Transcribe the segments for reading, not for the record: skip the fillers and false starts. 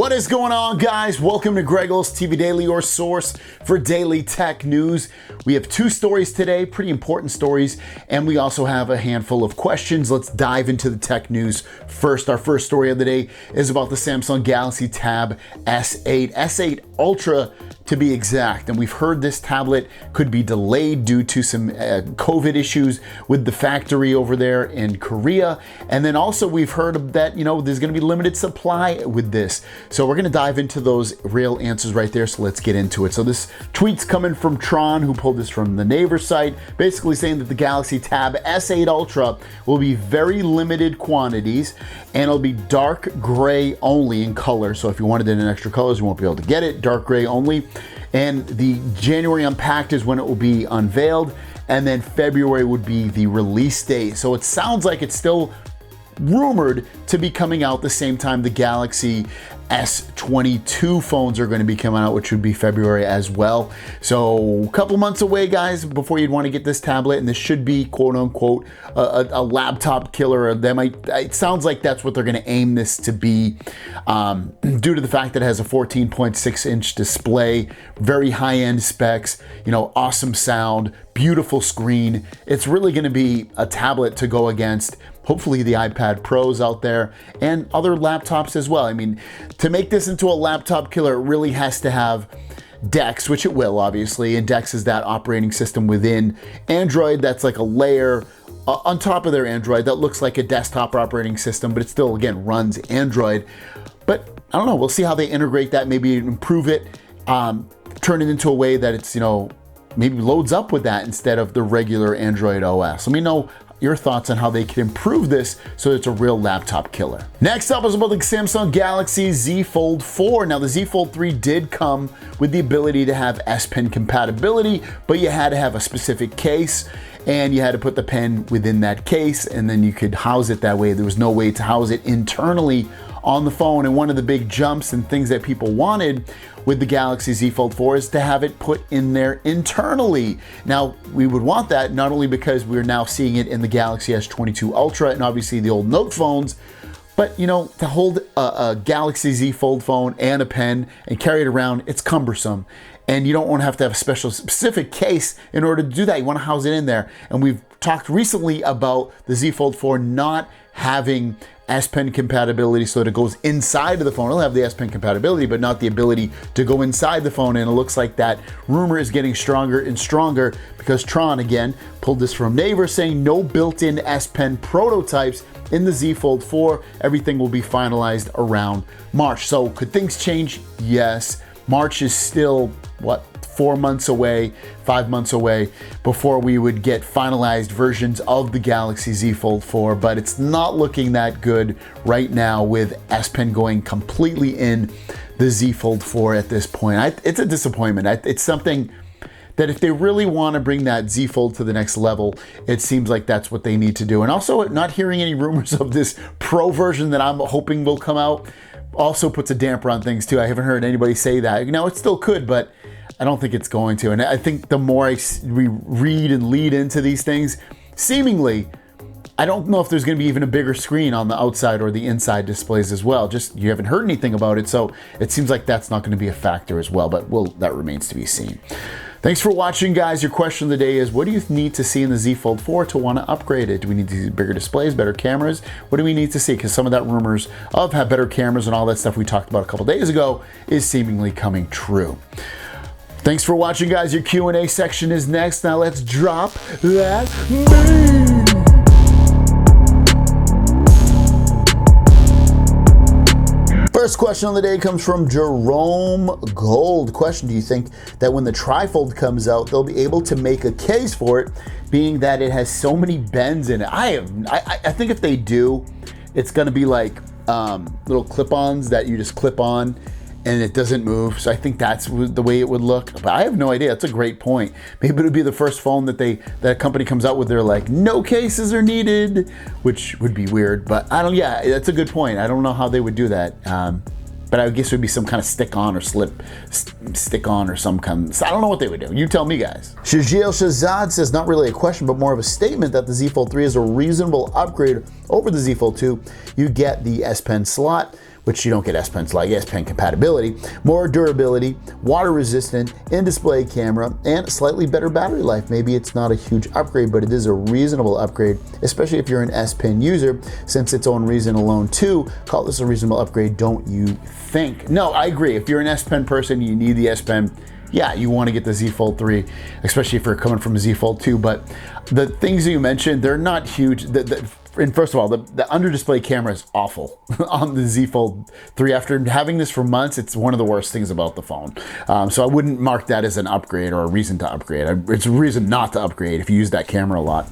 What is going on, guys? Welcome to Greggles TV Daily, your source for daily tech news. We have two stories today, pretty important stories, and we also have a handful of questions. Let's dive into the tech news first. Our first story of the day is about the Samsung Galaxy Tab S8, S8 Ultra to be exact. And we've heard this tablet could be delayed due to some COVID issues with the factory over there in Korea. And then also we've heard that, there's going to be limited supply with this. So we're going to dive into those real answers right there. So let's get into it. So this tweet's coming from Tron, who pulled this from the Naver site, basically saying that the Galaxy Tab S8 Ultra will be very limited quantities and it'll be dark gray only in color. So if you wanted it in extra colors, you won't be able to get it. Dark gray only. And the January Unpacked is when it will be unveiled. And then February would be the release date. So it sounds like it's still rumored to be coming out the same time the Galaxy S22 phones are going to be coming out, which would be February as well. So a couple months away, guys, before you'd want to get this tablet, and this should be quote unquote a laptop killer. It sounds like that's what they're going to aim this to be, due to the fact that it has a 14.6-inch display, very high-end specs, awesome sound, beautiful screen. It's really going to be a tablet to go against hopefully the iPad Pros out there and other laptops as well. I mean, to make this into a laptop killer, it really has to have Dex, which it will obviously, and Dex is that operating system within Android that's like a layer on top of their Android that looks like a desktop operating system, but it still, again, runs Android. But I don't know, we'll see how they integrate that, maybe improve it, turn it into a way that it's, maybe loads up with that instead of the regular Android OS. Let me know your thoughts on how they can improve this so it's a real laptop killer. Next up is about the Samsung Galaxy Z Fold 4. Now the Z Fold 3 did come with the ability to have S Pen compatibility, but you had to have a specific case and you had to put the pen within that case and then you could house it that way. There was no way to house it internally on the phone, and one of the big jumps and things that people wanted with the Galaxy Z Fold 4 is to have it put in there internally. Now, we would want that not only because we're now seeing it in the Galaxy S22 Ultra and obviously the old Note phones, but to hold a Galaxy Z Fold phone and a pen and carry it around, it's cumbersome. And you don't want to have a specific case in order to do that. You want to house it in there. And we've talked recently about the Z Fold 4 not having S Pen compatibility, so that it goes inside of the phone. It'll have the S Pen compatibility, but not the ability to go inside the phone. And it looks like that rumor is getting stronger and stronger because Tron, again, pulled this from Naver, saying no built-in S Pen prototypes in the Z Fold 4. Everything will be finalized around March. So could things change? Yes. March is still, 4 months away, 5 months away before we would get finalized versions of the Galaxy Z Fold 4, but it's not looking that good right now with S Pen going completely in the Z Fold 4 at this point. It's a disappointment. It's something that if they really want to bring that Z Fold to the next level, it seems like that's what they need to do. And also, not hearing any rumors of this Pro version that I'm hoping will come out also puts a damper on things too. I haven't heard anybody say that. It still could, but I don't think it's going to. And I think the more we read and lead into these things, seemingly, I don't know if there's going to be even a bigger screen on the outside or the inside displays as well. Just, you haven't heard anything about it, so it seems like that's not going to be a factor as well, but that remains to be seen. Thanks for watching, guys. Your question of the day is, what do you need to see in the Z Fold 4 to want to upgrade it? Do we need to see bigger displays, better cameras? What do we need to see? Because some of that rumors of have better cameras and all that stuff we talked about a couple days ago is seemingly coming true. Thanks for watching, guys. Your Q&A section is next. Now let's drop that beat. First question of the day comes from Jerome Gold. Question: do you think that when the trifold comes out, they'll be able to make a case for it, being that it has so many bends in it? I think if they do, it's going to be like little clip-ons that you just clip on and it doesn't move. So I think that's the way it would look. But I have no idea. That's a great point. Maybe it'll be the first phone that a company comes out with. They're like, no cases are needed, which would be weird. But yeah, that's a good point. I don't know how they would do that. But I guess it would be some kind of stick-on or stick-on or some kind. So I don't know what they would do. You tell me, guys. Shajil Shazad says, not really a question, but more of a statement that the Z Fold 3 is a reasonable upgrade over the Z Fold 2. You get the S Pen slot, which you don't get S Pens like, S Pen compatibility, more durability, water resistant, in-display camera, and slightly better battery life. Maybe it's not a huge upgrade, but it is a reasonable upgrade, especially if you're an S Pen user, since its own reason alone too, call this a reasonable upgrade, don't you think? No, I agree. If you're an S Pen person, you need the S Pen. Yeah, you want to get the Z Fold 3, especially if you're coming from a Z Fold 2, but the things that you mentioned, they're not huge. And first of all, the under-display camera is awful on the Z Fold 3. After having this for months, it's one of the worst things about the phone. So I wouldn't mark that as an upgrade or a reason to upgrade. It's a reason not to upgrade if you use that camera a lot.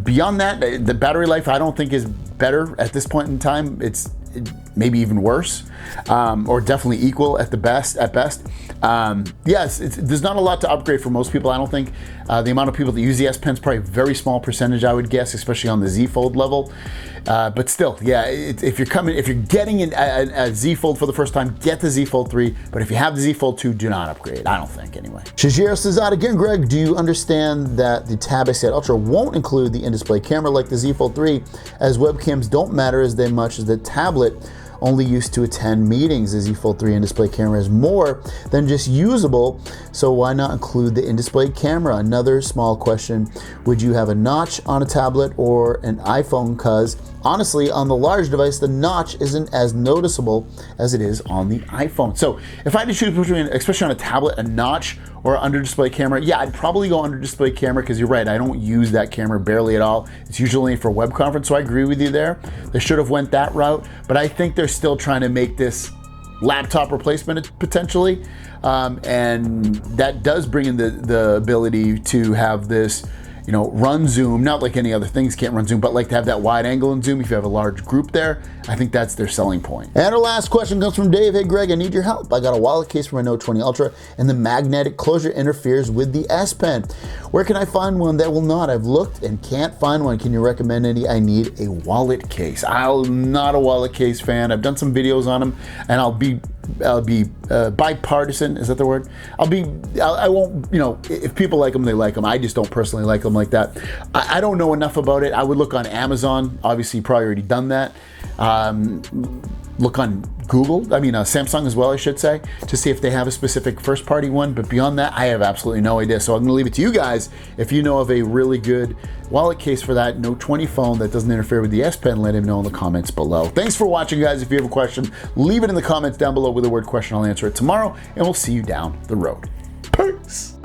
Beyond that, the battery life I don't think is better at this point in time. It's maybe even worse, or definitely equal at best. Yes, there's not a lot to upgrade for most people. I don't think the amount of people that use the S Pen is probably a very small percentage, I would guess, especially on the Z Fold level. But still, yeah, if you're getting a Z Fold for the first time, get the Z Fold 3. But if you have the Z Fold 2, do not upgrade. I don't think, anyway. Shajir says out again, Greg, do you understand that the Tab S8 Ultra won't include the in-display camera like the Z Fold 3, as webcams don't matter as much as the tablet only used to attend meetings? The Z Fold 3 in-display camera is more than just usable, so why not include the in-display camera? Another small question, would you have a notch on a tablet or an iPhone? Cause honestly, on the large device, the notch isn't as noticeable as it is on the iPhone. So if I had to choose between, especially on a tablet, a notch or under display camera, yeah, I'd probably go under display camera, because you're right, I don't use that camera barely at all. It's usually for web conference, so I agree with you there. They should have went that route, but I think they're still trying to make this laptop replacement potentially, and that does bring in the ability to have this, you know, run zoom, not like any other things can't run zoom, but like to have that wide angle and zoom if you have a large group there. I think that's their selling point. And our last question comes from Dave. Hey Greg, I need your help. I got a wallet case for my Note 20 Ultra and the magnetic closure interferes with the S Pen. Where can I find one that will not? I've looked and can't find one. Can you recommend any? I need a wallet case. I'm not a wallet case fan. I've done some videos on them, and I'll be bipartisan, is that the word? I won't, you know, if people like them, they like them. I just don't personally like them like that. I don't know enough about it. I would look on Amazon. Obviously, you probably already done that. Look on Google, Samsung as well, I should say, to see if they have a specific first party one. But beyond that, I have absolutely no idea. So I'm gonna leave it to you guys. If you know of a really good wallet case for that Note 20 phone that doesn't interfere with the S Pen, let him know in the comments below. Thanks for watching, guys. If you have a question, leave it in the comments down below with the word question. I'll answer it tomorrow, and we'll see you down the road. Peace.